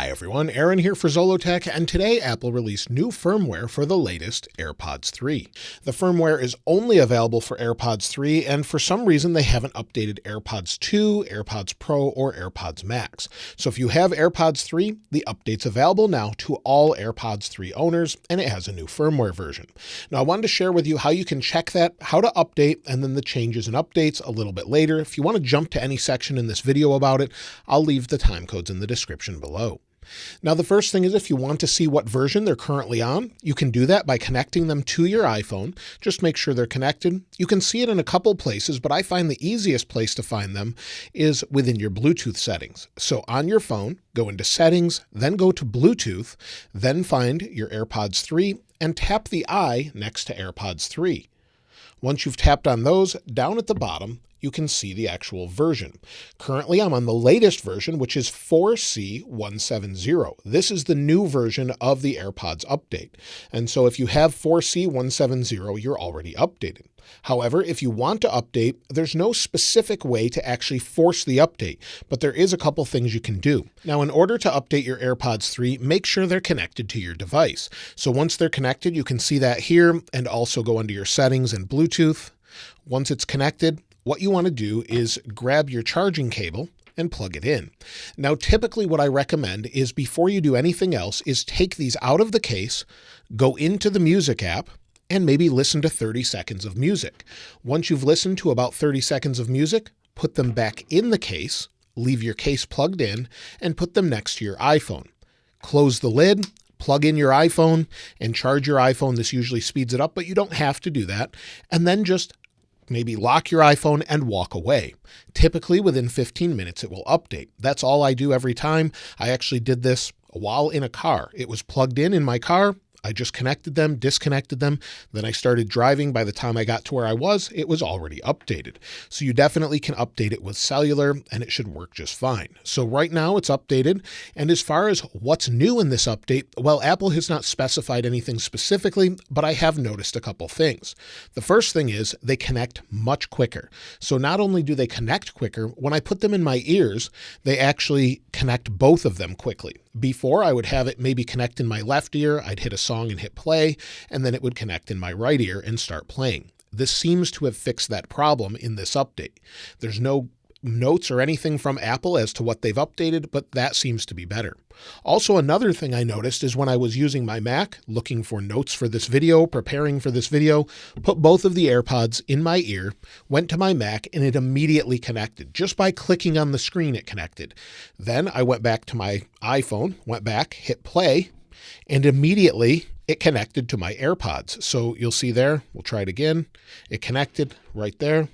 Hi everyone, Aaron here for Zollotech, and today Apple released new firmware for the latest AirPods 3. The firmware is only available for AirPods 3, and for some reason they haven't updated AirPods 2, AirPods Pro, or AirPods Max. So if you have AirPods 3, the update's available now to all AirPods 3 owners, and it has a new firmware version. Now I wanted to share with you how you can check that, how to update, and then the changes and updates a little bit later. If you want to jump to any section in this video about it, I'll leave the time codes in the description below. Now, the first thing is if you want to see what version they're currently on, you can do that by connecting them to your iPhone. Just make sure they're connected. You can see it in a couple places, but I find the easiest place to find them is within your Bluetooth settings. So on your phone, go into Settings, then go to Bluetooth, then find your AirPods 3 and tap the I next to AirPods 3. Once you've tapped on those, down at the bottom, you can see the actual version. Currently, I'm on the latest version, which is 4C170. This is the new version of the AirPods update. And so if you have 4C170, you're already updated. However, if you want to update, there's no specific way to actually force the update, but there is a couple things you can do. Now, in order to update your AirPods 3, make sure they're connected to your device. So once they're connected, you can see that here and also go under your settings and Bluetooth. Once it's connected, what you want to do is grab your charging cable and plug it in. Now, typically what I recommend is before you do anything else is take these out of the case, go into the music app, and maybe listen to 30 seconds of music. Once you've listened to about 30 seconds of music, put them back in the case, leave your case plugged in, and put them next to your iPhone. Close the lid, plug in your iPhone, and charge your iPhone. This usually speeds it up, but you don't have to do that. And then just maybe lock your iPhone and walk away. Typically within 15 minutes, it will update. That's all I do every time. I actually did this while in a car. It was plugged in my car. I just connected them, disconnected them. Then I started driving. By the time I got to where I was, it was already updated. So you definitely can update it with cellular and it should work just fine. So right now it's updated. And as far as what's new in this update, well, Apple has not specified anything specifically, but I have noticed a couple things. The first thing is they connect much quicker. So not only do they connect quicker, when I put them in my ears, they actually connect both of them quickly. Before, I would have it maybe connect in my left ear, I'd hit a song and hit play, and then it would connect in my right ear and start playing. This seems to have fixed that problem in this update. There's no notes or anything from Apple as to what they've updated, but that seems to be better. Also, another thing I noticed is when I was using my Mac, looking for notes for this video, preparing for this video, put both of the AirPods in my ear, went to my Mac, and it immediately connected. Just by clicking on the screen, it connected. Then I went back to my iPhone, went back, hit play, and immediately it connected to my AirPods. So you'll see there, we'll try it again. It connected right there.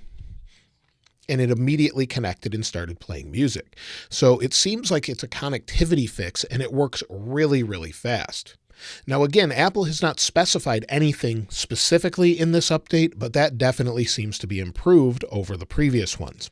And it immediately connected and started playing music. So it seems like it's a connectivity fix and it works really, really fast. Now, again, Apple has not specified anything specifically in this update, but that definitely seems to be improved over the previous ones.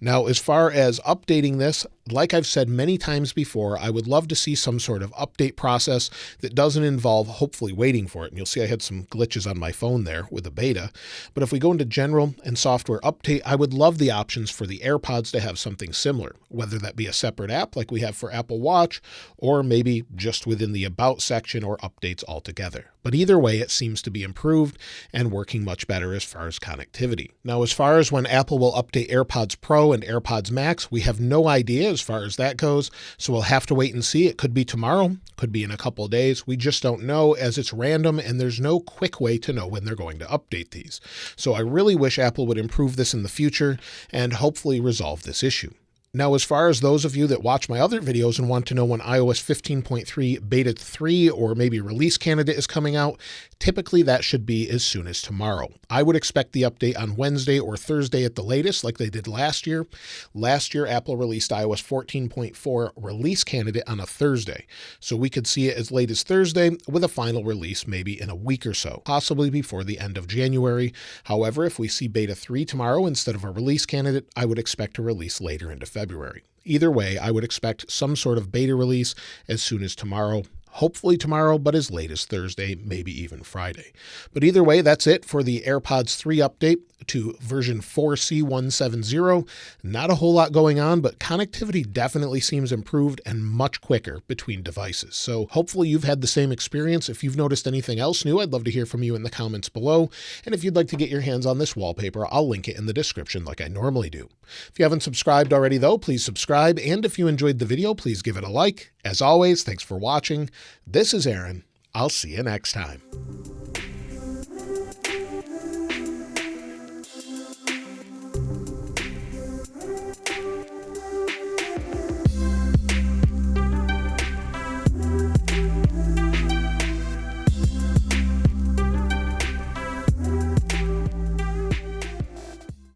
Now, as far as updating this, like I've said many times before, I would love to see some sort of update process that doesn't involve hopefully waiting for it. And you'll see I had some glitches on my phone there with the beta. But if we go into General and Software Update, I would love the options for the AirPods to have something similar, whether that be a separate app like we have for Apple Watch, or maybe just within the About section or updates altogether. But either way, it seems to be improved and working much better as far as connectivity. Now, as far as when Apple will update AirPods Pro and AirPods Max, we have no idea as far as that goes. So we'll have to wait and see. It could be tomorrow, could be in a couple of days. We just don't know as it's random and there's no quick way to know when they're going to update these. So I really wish Apple would improve this in the future and hopefully resolve this issue. Now, as far as those of you that watch my other videos and want to know when iOS 15.3 Beta 3 or maybe release candidate is coming out, typically that should be as soon as tomorrow. I would expect the update on Wednesday or Thursday at the latest, like they did last year. Last year, Apple released iOS 14.4 release candidate on a Thursday. So we could see it as late as Thursday with a final release maybe in a week or so, possibly before the end of January. However, if we see Beta 3 tomorrow instead of a release candidate, I would expect a release later into February. Either way, I would expect some sort of beta release as soon as tomorrow. hopefully tomorrow, but as late as Thursday, maybe even Friday. But either way, that's it for the AirPods 3 update. to version 4C170. Not a whole lot going on, but connectivity definitely seems improved and much quicker between devices. So hopefully you've had the same experience. If you've noticed anything else new, I'd love to hear from you in the comments below. And if you'd like to get your hands on this wallpaper, I'll link it in the description like I normally do. If you haven't subscribed already though, please subscribe. And if you enjoyed the video, please give it a like. As always, thanks for watching. This is Aaron. I'll see you next time.